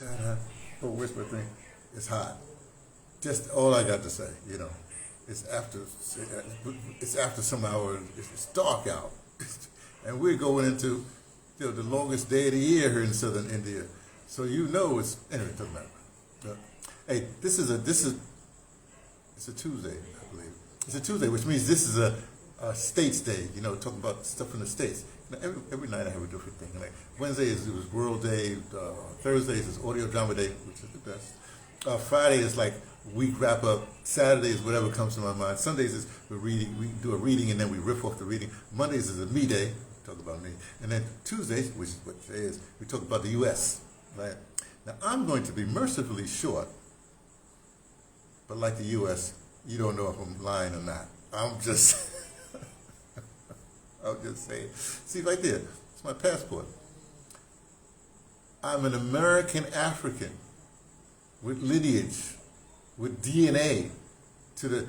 Ta-da. Oh, whisper thing. It's hot. Just all I got to say, you know. It's after some hours. It's dark out, and we're going into the longest day of the year here in southern India. So you know it's anyway. It doesn't matter. Hey, it's a Tuesday, I believe. It's a Tuesday, which means this is a States Day. You know, talking about stuff from the States. Now, every night I have a different thing. Like Wednesday is World Day. Thursday is Audio Drama Day, which is the best. Friday is like week wrap up. Saturday is whatever comes to my mind. Sundays is we're reading. We do a reading and then we riff off the reading. Mondays is a me day. Talk about me. And then Tuesdays, which is what today is, we talk about the U.S. Right? Now I'm going to be mercifully short, but like the U.S., you don't know if I'm lying or not. I'm just, I'll just say, see right there, it's my passport. I'm an American African with lineage, with DNA to the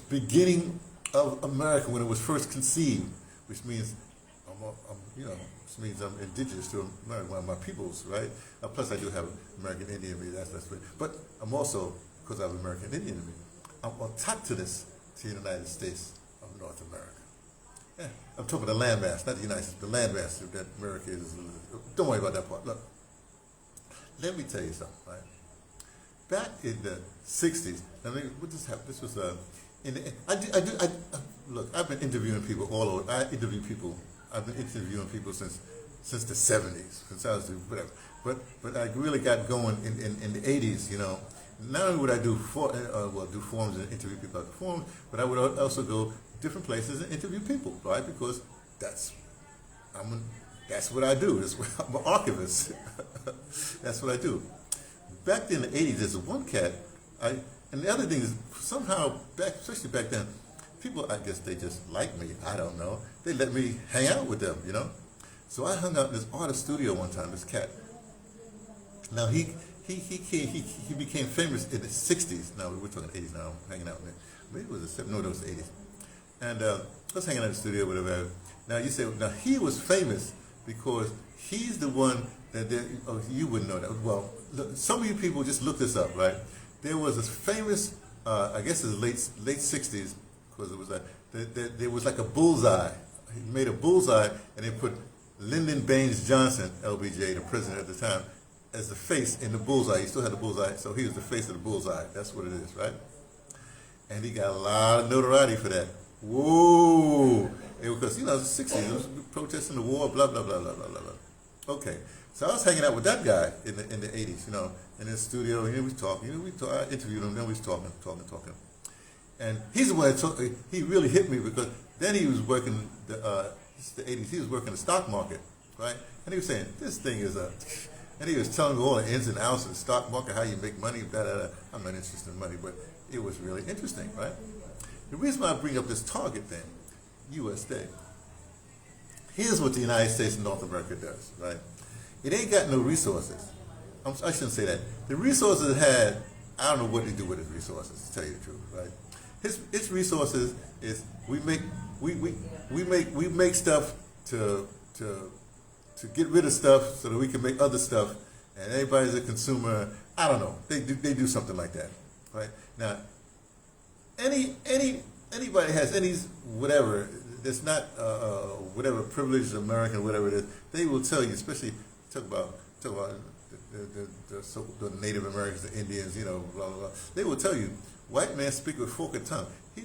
beginning of America when it was first conceived, which means which means I'm indigenous to America, one of my peoples, right? Plus I do have American Indian in me, that's right. But I'm also, because I have American Indian in me, I'm attached to this, to the United States of North America. Yeah, I'm talking the landmass, not the United States, the landmass that America is. Don't worry about that part. Look, let me tell you something, right? Back in the 60s, I mean, what just happened? This was, look, I've been interviewing people all over. I've been interviewing people since the 70s, since I was whatever. But I really got going in the 80s, you know. Not only would I do forums and interview people at the forums, but I would also go different places and interview people, right? Because that's what I do. I'm an archivist. That's what I do. Back in the 80s, there's one cat. And the other thing is somehow especially back then, people, I guess they just like me. I don't know. They let me hang out with them, you know. So I hung out in this artist studio one time. This cat. Now he became famous in the 60s. Now we're talking 80s now. I'm hanging out with him. Maybe it was the 70s. No, it was the 80s. And I was hanging out in the studio, whatever. Now you say, now he was famous because he's the one that you wouldn't know that. Well, look, some of you people just look this up, right? There was this famous, I guess it was late 60s, because it was there was like a bullseye. He made a bullseye, and they put Lyndon Baines Johnson, LBJ, the president at the time, as the face in the bullseye. He still had the bullseye, so he was the face of the bullseye. That's what it is, right? And he got a lot of notoriety for that. Whoa! Because, you know, it was the 60s, it was protesting the war, blah, blah, blah, blah, blah, blah, blah. Okay, so I was hanging out with that guy in the 80s, you know, in the studio, and we was talking, I interviewed him, then we was talking. And he's the one that he really hit me because then he was working the 80s, he was working the stock market, right? And he was saying, this thing is and he was telling me all the ins and outs of the stock market, how you make money, blah, blah, blah. I'm not interested in money, but it was really interesting, right? The reason why I bring up this Target thing, U.S. Day, here's what the United States and North America does, right? It ain't got no resources. I shouldn't say that. The resources it had, I don't know what to do with its resources, to tell you the truth, right? Its resources is we make stuff to get rid of stuff so that we can make other stuff, and everybody's a consumer. I don't know. They do something like that, right? Now, anybody has any whatever that's not whatever privileged American, whatever it is, they will tell you, especially talk about the Native Americans, the Indians, you know, blah blah blah. They will tell you white men speak with forked tongue. They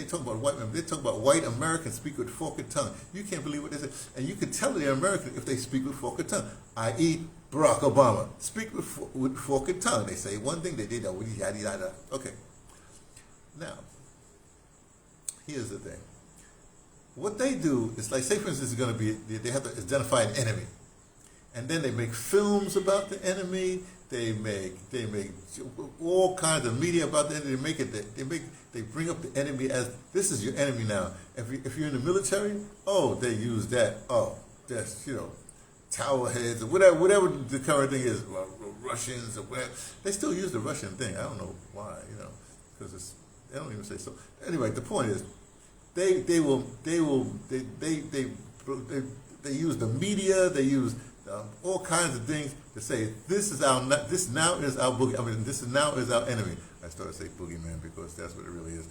talk about white men. They talk about white Americans speak with forked tongue. You can't believe what they say, and you can tell they're American if they speak with forked tongue. I.e., Barack Obama speak with forked tongue. They say one thing, they did that. Okay. Now, here's the thing. What they do is, like, say for instance, it's going to be, they have to identify an enemy, and then they make films about the enemy. They make all kinds of media about the enemy. They bring up the enemy as, this is your enemy now. If you're in the military, oh, they use that. Oh, that's, you know, tower heads or whatever the current thing is, Russians or whatever. They still use the Russian thing. I don't know why, you know, because they don't even say so. Anyway, the point is, they use the media. They use all kinds of things to say this now is our boogie. I mean, this is now is our enemy. I started to say boogeyman because that's what it really is.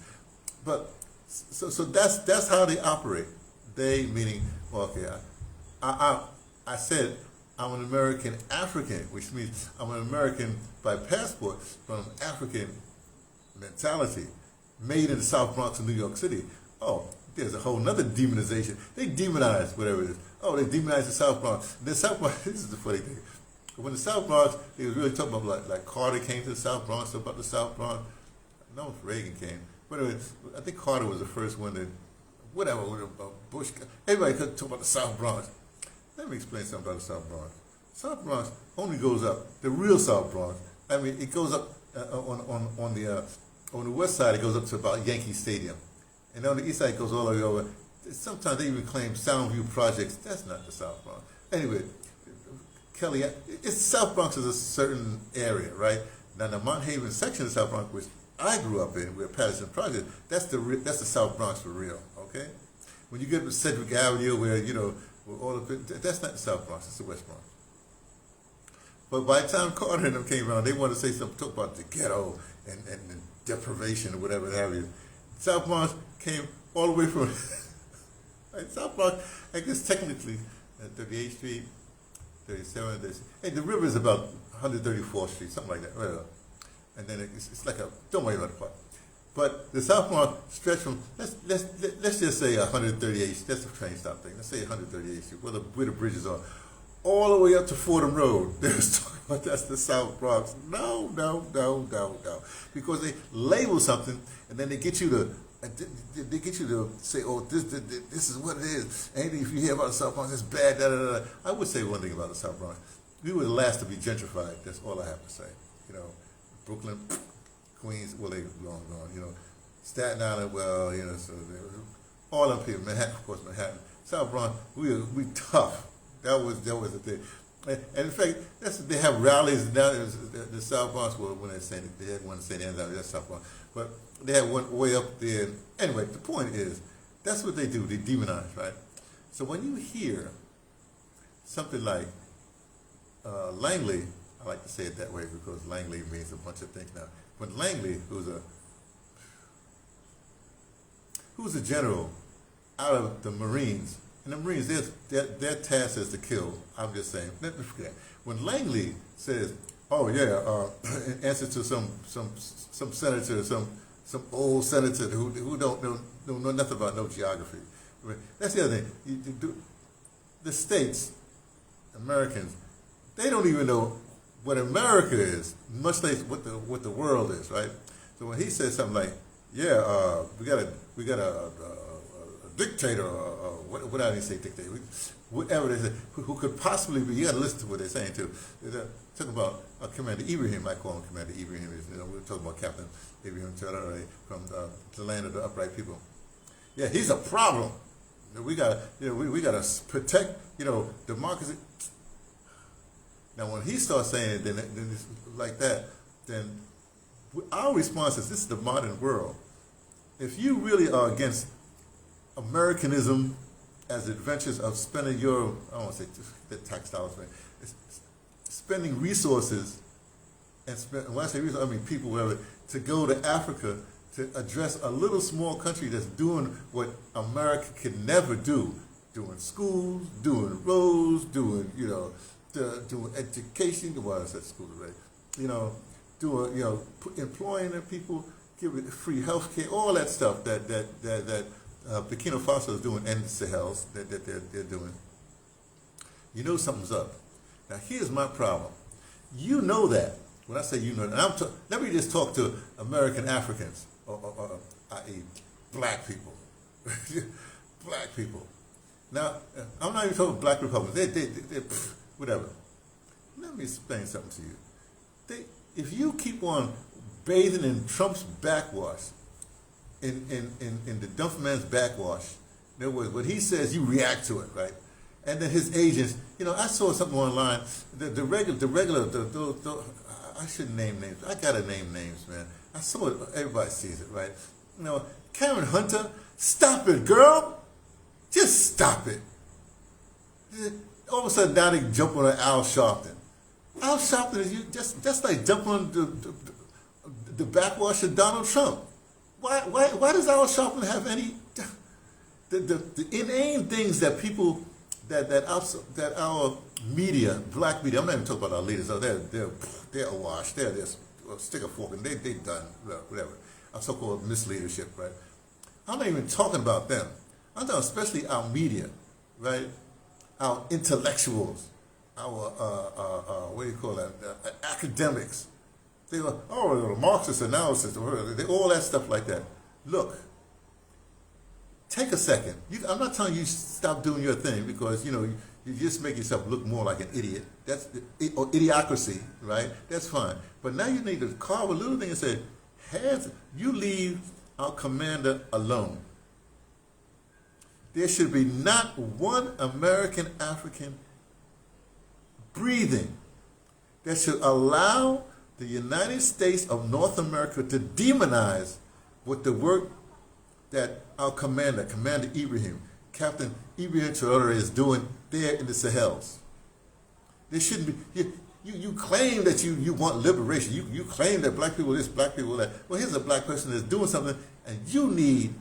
But so that's how they operate. They meaning, well, okay, I said I'm an American African, which means I'm an American by passport, but I'm African mentality, made in the South Bronx of New York City. Oh, there's a whole nother demonization. They demonize whatever it is. Oh, they demonize the South Bronx. The South Bronx, this is the funny thing. When the South Bronx, they was really talking about like Carter came to the South Bronx, about the South Bronx. No, Reagan came. But anyway, I think Carter was the first one that, whatever, Bush, everybody could talk about the South Bronx. Let me explain something about the South Bronx. South Bronx only goes up, the real South Bronx, I mean, it goes up on the west side, it goes up to about Yankee Stadium. And on the east side, it goes all the way over. Sometimes they even claim Soundview Projects. That's not the South Bronx. Anyway, Kelly, South Bronx is a certain area, right? Now, the Mount Haven section of South Bronx, which I grew up in, where Patterson Project, that's the South Bronx for real, okay? When you get to Sedgwick Avenue, where, you know, that's not the South Bronx, it's the West Bronx. But by the time Carter and them came around, they wanted to say something, talk about the ghetto and deprivation or whatever have you. South Bronx came all the way from South Bronx, I guess technically 38th Street, 37th, hey, the river is about 134th Street, something like that, whatever. And then it's like don't worry about the part. But the South Bronx stretch from, let's just say 138th, that's the train stop thing, let's say 138th Street, where the bridges are, all the way up to Fordham Road. They was talking about that's the South Bronx. No. Because they label something and then they get you to say, oh, this is what it is. And if you hear about the South Bronx, it's bad, da, da, da. I would say one thing about the South Bronx. We were the last to be gentrified. That's all I have to say. You know, Brooklyn, Queens, well, they long gone. You know, Staten Island, well, you know, so all them people, Manhattan, of course, Manhattan. South Bronx, we tough. That was the thing. And in fact, they have rallies down in the South Bronx. Well, when they had one in St. Anne's, that's South Bronx. But they had one way up there. Anyway, the point is, that's what they do. They demonize, right? So when you hear something like Langley, I like to say it that way because Langley means a bunch of things now. When Langley, who's a general out of the Marines, and the Marines, their task is to kill. I'm just saying. Let me forget. When Langley says, "Oh yeah," in answer to some senator, some old senator who don't know nothing about no geography. That's the other thing. The states, Americans, they don't even know what America is, much less what the world is, right? So when he says something like, "Yeah, we got a dictator," or whatever they say, dictator, whatever they say, who could possibly be, you got to listen to what they're saying too. They're talking about Commander Ibrahim, I call him Commander Ibrahim, we're talking about Captain Ibrahim from the land of the upright people. Yeah, he's a problem. We got to protect, democracy. Now when he starts saying it, then it's like that, then our response is, this is the modern world. If you really are against Americanism as adventures of spending I don't want to say the tax dollars, but spending resources, and when I say resources, I mean people, whatever, to go to Africa to address a little small country that's doing what America can never do, doing schools, doing roads, doing education, well I said schools already, doing employing the people, giving free health care, all that stuff that Burkina Faso is doing, and the Sahels that they're doing. You know something's up. Now here's my problem. You know that. When I say you know that, let me just talk to American Africans, or i.e. black people. Black people. Now, I'm not even talking black Republicans. They're whatever. Let me explain something to you. If you keep on bathing in Trump's backwash, in the dump man's backwash, in other words, what he says, you react to it, right? And then his agents, I saw something online. The regular, I shouldn't name names. I gotta name names, man. I saw it. Everybody sees it, right? Karen Hunter, stop it, girl. Just stop it. all of a sudden now they jump on Al Sharpton. Al Sharpton is just like jumping on the backwash of Donald Trump. Why does Al Sharpton have any the inane things that people that our media, black media, I'm not even talking about our leaders, they're awash, they're just stick a fork and they done whatever. Our so-called misleadership, right? I'm not even talking about them. I'm talking especially our media, right? Our intellectuals, our what do you call that? Academics. They were the Marxist analysis, all that stuff like that. Look, take a second. I'm not telling you stop doing your thing because you just make yourself look more like an idiot. That's or idiocracy, right? That's fine. But now you need to carve a little thing and say, you leave our commander alone. There should be not one American African breathing that should allow the United States of North America to demonize what the work that our Commander Ibrahim, Captain Ibrahim Traore is doing there in the Sahels. There shouldn't be, you claim that you want liberation. You claim that black people this, black people that. Well, here's a black person that's doing something, and you need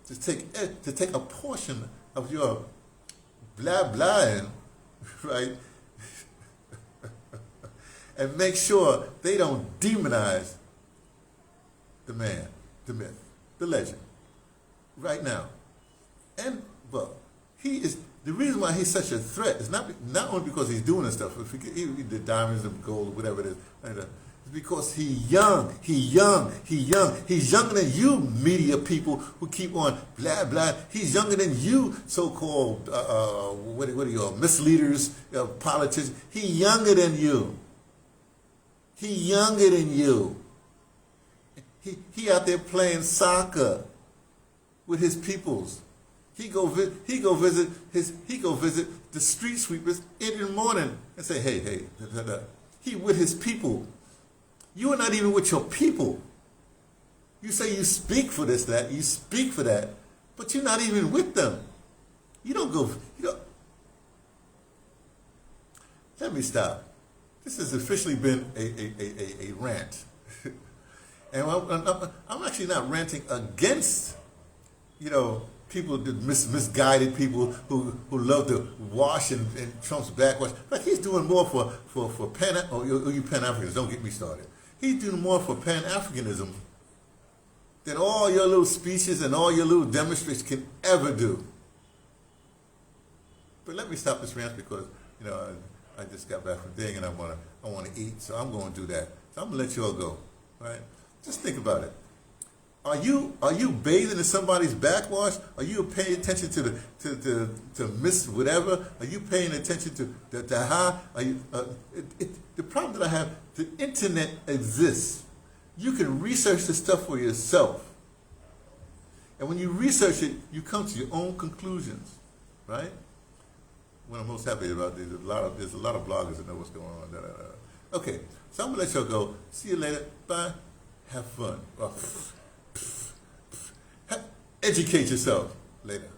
to take a portion of your blah, right? And make sure they don't demonize the man, the myth, the legend, right now. And, well, the reason why he's such a threat is not only because he's doing this stuff, the diamonds and gold, whatever it is, it's because he's young. He's younger than you media people who keep on blah. He's younger than you so-called, what are you all, misleaders, politicians. He's younger than you. He out there playing soccer with his peoples. He go visit the street sweepers in the morning and say, hey. He with his people. You are not even with your people. You say you speak for this, that, you speak for that, but you're not even with them. Let me stop. This has officially been a rant. And I'm actually not ranting against, people, misguided people who love to wash in Trump's backwash. Like he's doing more for you Pan-Africans, don't get me started. He's doing more for Pan-Africanism than all your little speeches and all your little demonstrations can ever do. But let me stop this rant because, I just got back from thing and I want to eat, so I'm going to do that. So I'm going to let you all go, right? Just think about it. Are you bathing in somebody's backwash? Are you paying attention to miss whatever? Are you paying attention to the high? The problem that I have, the internet exists. You can research this stuff for yourself. And when you research it, you come to your own conclusions, right? What I'm most happy about, there's a lot of bloggers that know what's going on. Okay, so I'm gonna let y'all go. See you later. Bye. Have fun. Educate yourself. Later.